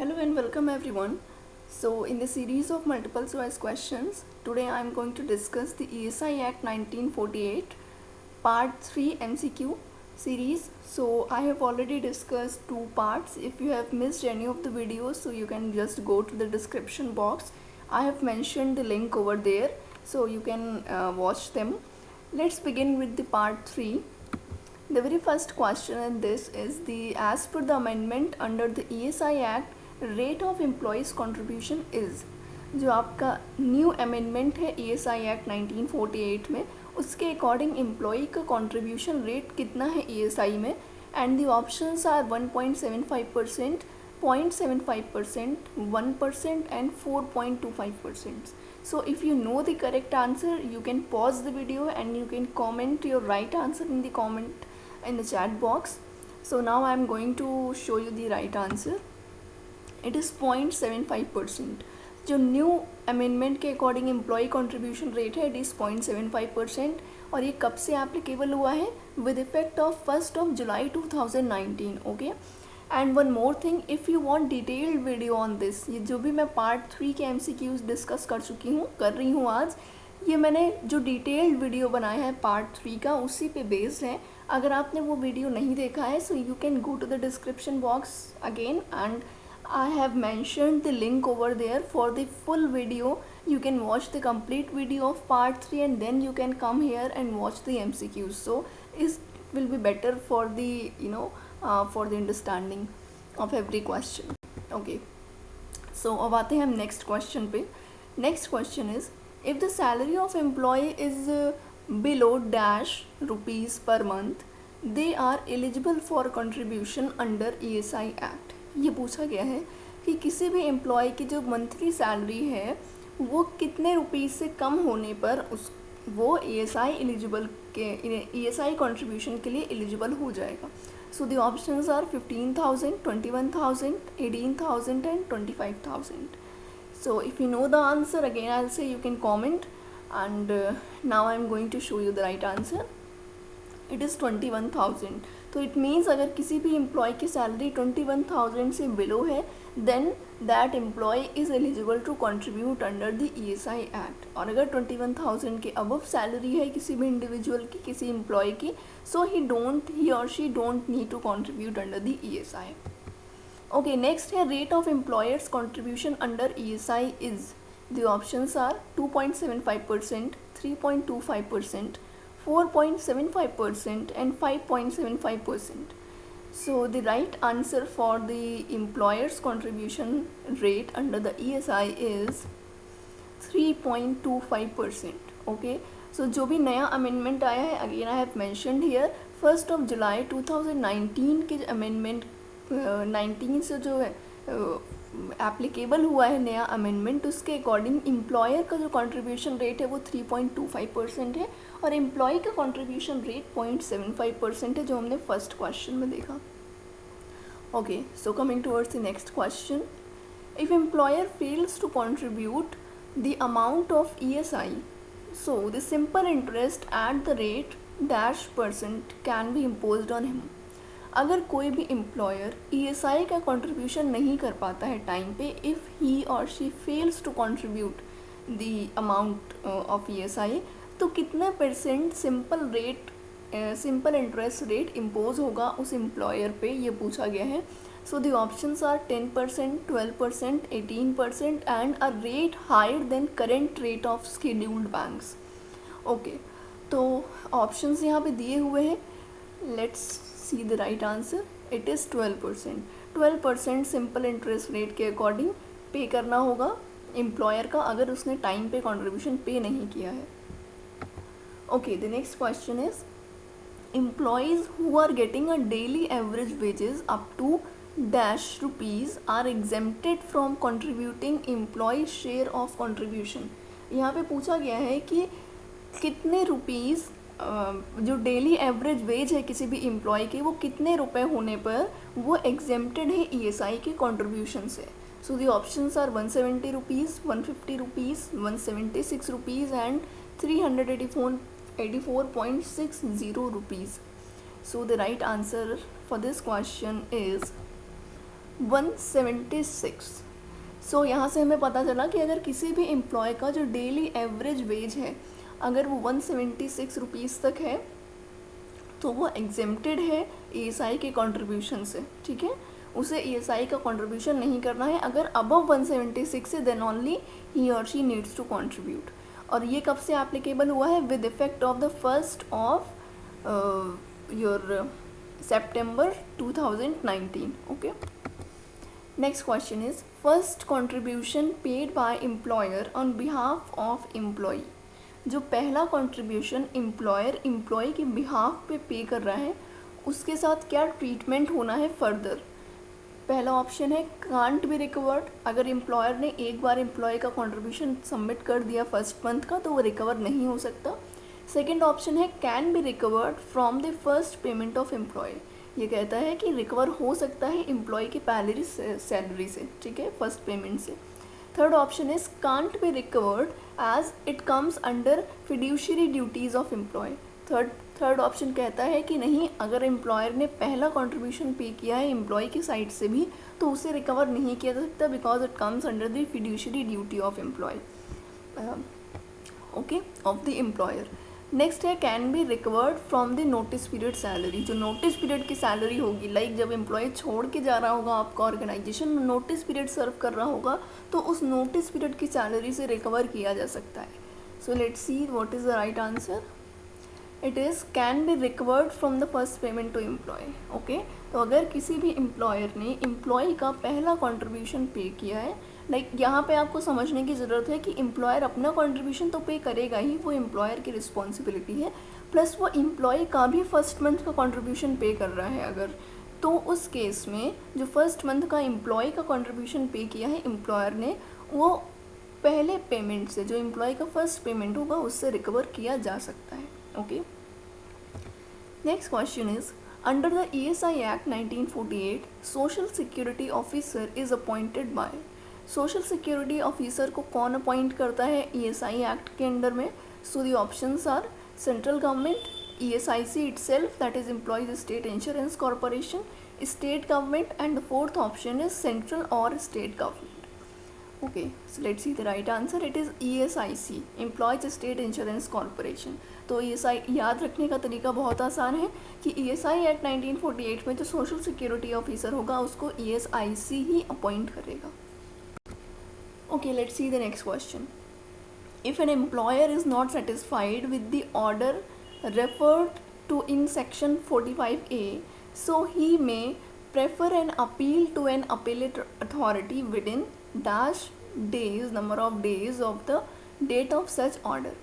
Hello and welcome everyone. So in the series of multiple choice questions, today I am going to discuss the ESI Act 1948 Part 3 MCQ series. So I have already discussed two parts. If you have missed any of the videos, so you can just go to the description box. I have mentioned the link over there, so you can watch them. Let's begin with the part 3. The very first question in this is as per the amendment under the ESI Act, rate of employees contribution is। जो आपका new amendment है ESI Act 1948 में, उसके according employee का contribution rate कितना है ESI में, and the options are 1.75%, 0.75%, 1% and 4.25%. So if you know the correct answer, you can pause the video and you can comment your right answer in the comment in the chat box. So now I am going to show you the right answer. It is 0.75%. जो new amendment के according employ contribution rate है, it is 0.75%, और ये कब से applicable हुआ है? With effect of 1 July 2019. Okay, and one more thing, if you want detailed video on this, ये जो भी मैं पार्ट 3 के MCQs डिस्कस कर रही हूँ आज, ये मैंने जो डिटेल्ड वीडियो बनाया है पार्ट 3 का, उसी पे बेस्ड है. अगर आपने वो वीडियो नहीं देखा है, so you can go to the description box again and I have mentioned the link over there for the full video. You can watch the complete video of part 3 and then you can come here and watch the MCQs. So it will be better for the for the understanding of every question. Okay. So अब आते हैं हम next question पे. Next question is, if the salary of employee is below dash rupees per month, they are eligible for contribution under ESI Act. ये पूछा गया है कि किसी भी एम्प्लॉय की जो मंथली सैलरी है वो कितने रुपीज़ से कम होने पर वो ESI एलिजिबल ESI कंट्रीब्यूशन के लिए एलिजिबल हो जाएगा. So the options are 15,000, 21,000, 18,000 and 25,000. So if you know the answer, again I will say you can comment, and now I am going to show you the right answer. It is 21,000. तो it means अगर किसी भी employ की salary 21,000 से below है, then that employee is eligible to contribute under the ESI act. और अगर 21,000 के अबव सैलरी है किसी भी इंडिविजुअल की, किसी एम्प्लॉय की, सो ही और she don't need to contribute under the ESI. Okay, next है rate of employers contribution under ESI is. The options are 2.75%, 3.25%, 4.75% and 5.75%. So the right answer for the employer's contribution rate under the ESI is 3.25%. Okay, so जो भी नया amendment आया है, again I have mentioned here 1 जुलाई 2019 के amendment 19 से जो है applicable हुआ है नया अमेंडमेंट, उसके अकॉर्डिंग एम्प्लॉयर का जो कंट्रीब्यूशन रेट है वो 3.25% है और एम्प्लॉय का कंट्रीब्यूशन रेट 0.75% है, जो हमने फर्स्ट क्वेश्चन में देखा. Okay, so coming towards the next question. If employer fails to contribute the amount of ESI, so the simple interest at the rate -% can be imposed on him. अगर कोई भी employer ESI का contribution नहीं कर पाता है time पे, if he और she fails to contribute the amount of ESI, तो कितने % सिंपल इंटरेस्ट रेट इम्पोज होगा उस एम्प्लॉयर पे, ये पूछा गया है. So the options are 10%, 12%, 18% and a rate higher than current rate of scheduled banks. Okay, तो ऑप्शंस यहाँ पे दिए हुए हैं. Let's see the right answer. It is 12%. 12% simple interest rate के अकॉर्डिंग पे करना होगा एम्प्लॉयर का, अगर उसने टाइम पे कंट्रीब्यूशन पे नहीं किया है. Okay, the next question is, employees who are getting a daily average wages up to dash rupees are exempted from contributing employee share of contribution. यहाँ पे पूछा गया है कि कितने रुपीज़ जो डेली एवरेज वेज है किसी भी एम्प्लॉय की, वो कितने रुपए होने पर वो एग्जेम्प्टेड है ESI के कंट्रीब्यूशन से. So the options are 170 rupees, 150 rupees, 176 rupees and 384.60 rupees. So the right answer for this question is 176। सो यहाँ से हमें पता चला कि अगर किसी भी एम्प्लॉय का जो डेली एवरेज वेज है अगर वो 176 रुपीज़ तक है तो वो एग्जेम्प्टेड है ईएसआई के कंट्रीब्यूशन से, ठीक है। उसे ईएसआई का कंट्रीब्यूशन नहीं करना है। अगर अबव 176 है देन ओनली ही और शी नीड्स टू कंट्रीब्यूट। और ये कब से एप्लीकेबल हुआ है? With effect of the 1st of your September 2019, okay. Next question is first contribution paid by employer on behalf of employee। जो पहला कंट्रीब्यूशन एम्प्लॉय के बिहाफ पे पे कर रहा है उसके साथ क्या ट्रीटमेंट होना है फर्दर। पहला ऑप्शन है कांट बी रिकवर्ड। अगर एम्प्लॉयर ने एक बार एम्प्लॉय का कंट्रीब्यूशन सबमिट कर दिया फर्स्ट मंथ का तो वो रिकवर नहीं हो सकता। सेकेंड ऑप्शन है can be recovered from the first payment of employee. ये कहता है कि रिकवर हो सकता है एम्प्लॉय की पहली सैलरी से, ठीक है, फर्स्ट पेमेंट से। Third option is can't be recovered as it comes under fiduciary duties of employee. Third option कहता है कि नहीं, अगर एम्प्लॉयर ने पहला कंट्रीब्यूशन पे किया है एम्प्लॉय की साइड से भी तो उसे रिकवर नहीं किया जा सकता because it comes under the fiduciary duty of employee, okay, of the employer. Next है can be recovered from the notice period salary. जो नोटिस पीरियड की सैलरी होगी, लाइक जब एम्प्लॉय छोड़ के जा रहा होगा आपका ऑर्गेनाइजेशन, नोटिस पीरियड सर्व कर रहा होगा तो उस नोटिस पीरियड की सैलरी से रिकवर किया जा सकता है। So let's see what is the right answer. It is can be recovered from the first payment to employee, okay. तो अगर किसी भी एम्प्लॉयर ने एम्प्लॉय का पहला कॉन्ट्रीब्यूशन पे किया है, लाइक यहाँ पे आपको समझने की ज़रूरत है कि एम्प्लॉयर अपना कंट्रीब्यूशन तो पे करेगा ही, वो एम्प्लॉयर की रिस्पॉन्सिबिलिटी है, प्लस वो एम्प्लॉय का भी फर्स्ट मंथ का कंट्रीब्यूशन पे कर रहा है अगर, तो उस केस में जो फर्स्ट मंथ का एम्प्लॉय का कंट्रीब्यूशन पे किया है एम्प्लॉयर ने, वो पहले पेमेंट से, जो एम्प्लॉय का फर्स्ट पेमेंट होगा, उससे रिकवर किया जा सकता है, okay. Next question is under the ESI Act 1948 social security officer is appointed by. Social security officer को कौन अपॉइंट करता है ESI एक्ट के अंडर में? So the options are central government, ESIC itself, that is Employees State Insurance Corporation, state government, and the fourth option is central or state government. Okay, so let's see the right answer. It is ESIC, Employees State Insurance Corporation. तो ESI याद रखने का तरीका बहुत आसान है कि ESI act 1948 में जो सोशल सिक्योरिटी ऑफिसर होगा उसको ESIC ही अपॉइंट करेगा। Okay, let's see the next question. If an employer is not satisfied with the order referred to in section 45A, so he may prefer an appeal to an appellate authority within dash days, number of days of the date of such order.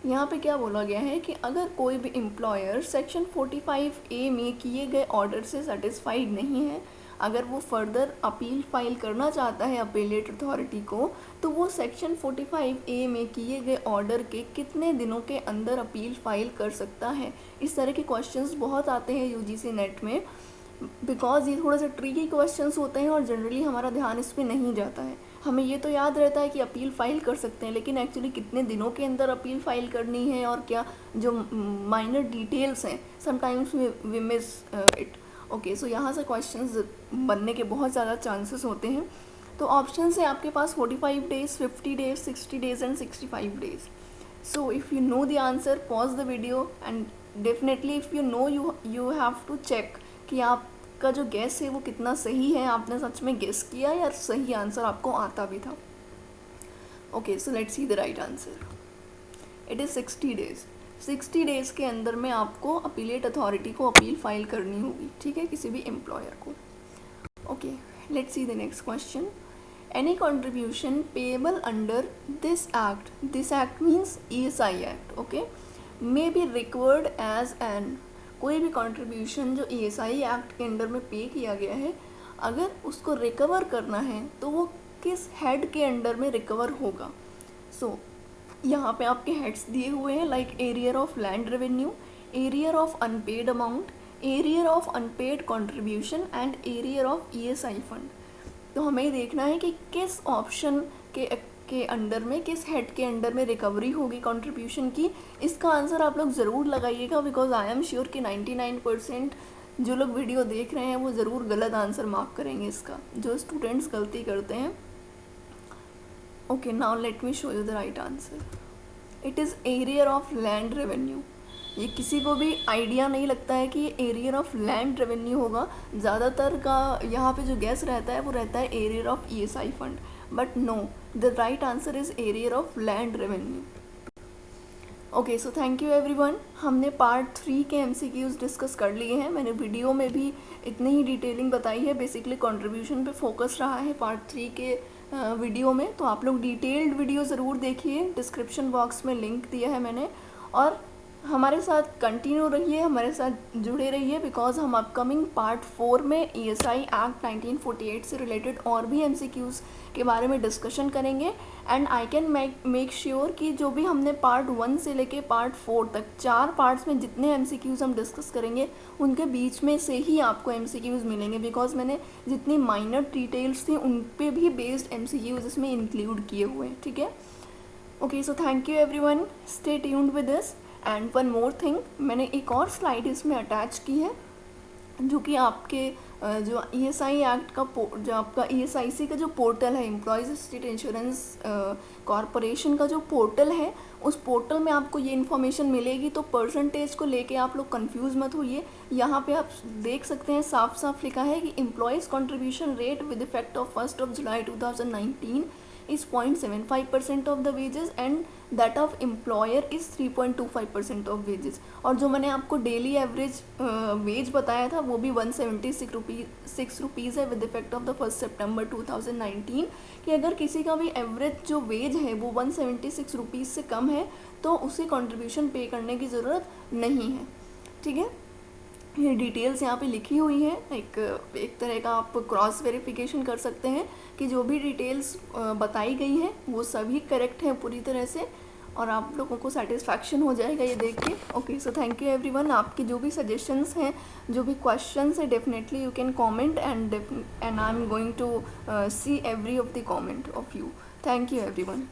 यहाँ पे क्या बोला गया है कि अगर कोई भी एम्प्लॉयर सेक्शन 45A में किए गए ऑर्डर से सेटिस्फाइड नहीं है, अगर वो फर्दर अपील फाइल करना चाहता है अपेलेट अथॉरिटी को, तो वो सेक्शन 45A में किए गए ऑर्डर के कितने दिनों के अंदर अपील फाइल कर सकता है। इस तरह के क्वेश्चंस बहुत आते हैं UGC नेट में, बिकॉज ये थोड़ा सा ट्रिकी क्वेश्चंस होते हैं और जनरली हमारा ध्यान इस पर नहीं जाता है। हमें ये तो याद रहता है कि अपील फाइल कर सकते हैं, लेकिन एक्चुअली कितने दिनों के अंदर अपील फाइल करनी है और क्या जो माइनर डिटेल्स हैं, sometimes we miss it. Okay, so यहाँ से क्वेश्चंस बनने के बहुत ज़्यादा चांसेस होते हैं। तो ऑप्शन है आपके पास 45 days, 50 days, 60 days and 65 days. So if you know the answer, pause the video and definitely if you know, you have to check कि आपका जो गेस है वो कितना सही है, आपने सच में गेस किया या सही आंसर आपको आता भी था। Okay, so let's see the right answer. It is 60 days. 60 days के अंदर में आपको अपीलेट अथॉरिटी को अपील फाइल करनी होगी, ठीक है, किसी भी एम्प्लॉयर को। Okay, let's see the next question. Any contribution payable under this act means ESI act, okay, may be recovered as an. कोई भी कंट्रीब्यूशन जो ESI एक्ट के अंडर में पे किया गया है, अगर उसको रिकवर करना है तो वो किस हेड के अंडर में रिकवर होगा। सो यहाँ पे आपके हेड्स दिए हुए हैं, like arrear of land revenue, arrear of unpaired amount, arrear of unpaired contribution and arrear of ESI fund. तो हमें देखना है कि किस ऑप्शन के अंडर में, किस हेड के अंडर में रिकवरी होगी कंट्रीब्यूशन की। इसका आंसर आप लोग ज़रूर लगाइएगा, बिकॉज आई एम श्योर कि 99% जो लोग वीडियो देख रहे हैं वो ज़रूर गलत आंसर मार्क करेंगे इसका, जो स्टूडेंट्स गलती करते हैं। Okay, now let me show you the right answer. It is arrear of land revenue. ये किसी को भी आइडिया नहीं लगता है कि ये एरियर ऑफ लैंड रेवेन्यू होगा। ज़्यादातर का यहाँ पे जो गैस रहता है वो रहता है arrear of ESI fund, but no, the right answer is arrear of land revenue. Okay, so thank you everyone. हमने पार्ट 3 के MCQs डिस्कस कर लिए हैं। मैंने वीडियो में भी इतनी ही डिटेलिंग बताई है। बेसिकली कंट्रीब्यूशन पे फोकस रहा है पार्ट 3 के वीडियो में, तो आप लोग डिटेल्ड वीडियो ज़रूर देखिए। डिस्क्रिप्शन बॉक्स में लिंक दिया है मैंने, और हमारे साथ कंटिन्यू रहिए, हमारे साथ जुड़े रहिए, बिकॉज हम अपकमिंग पार्ट 4 में ESI एक्ट 1948 से रिलेटेड और भी MCQs के बारे में डिस्कशन करेंगे। And I can make sure कि जो भी हमने पार्ट 1 से लेके पार्ट 4 तक 4 पार्ट्स में जितने MCQs हम डिस्कस करेंगे उनके बीच में से ही आपको MCQs मिलेंगे, बिकॉज मैंने जितनी माइनर डिटेल्स थी उन पे भी बेस्ड MCQs इसमें इंक्लूड किए हुए हैं, ठीक है। Okay, so thank you everyone, stay tuned with this. And one more thing, मैंने एक और स्लाइड इसमें अटैच की है जो कि आपके जो ESI एक्ट का जो आपका ESIC का जो पोर्टल है, एम्प्लॉयज़ स्टेट इंश्योरेंस कॉरपोरेशन का जो पोर्टल है, उस पोर्टल में आपको ये इन्फॉर्मेशन मिलेगी। तो परसेंटेज को लेके आप लोग कंफ्यूज मत होइए। यहाँ पे आप देख सकते हैं साफ साफ लिखा है कि employees contribution rate with effect of 1 July 2019 is 0.75% of the wages and that of employer is 3.25% of wages। और जो मैंने आपको डेली एवरेज वेज बताया था वो भी 176 रुपीज़ है विद इफेक्ट ऑफ द 1 सितंबर 2019, कि अगर किसी का भी एवरेज जो वेज है वो 176 रुपीज़ से कम है तो उसे कंट्रीब्यूशन पे करने की ज़रूरत नहीं है, ठीक है। ये डिटेल्स यहाँ पे लिखी हुई है, एक तरह का आप क्रॉस वेरिफिकेशन कर सकते हैं कि जो भी डिटेल्स बताई गई हैं वो सभी करेक्ट हैं पूरी तरह से, और आप लोगों को सेटिस्फैक्शन हो जाएगा ये देख के। Okay, so thank you everyone. आपके जो भी सजेशंस हैं, जो भी क्वेश्चंस हैं, definitely you can comment and I am going to see every of the comment of you. Thank you everyone.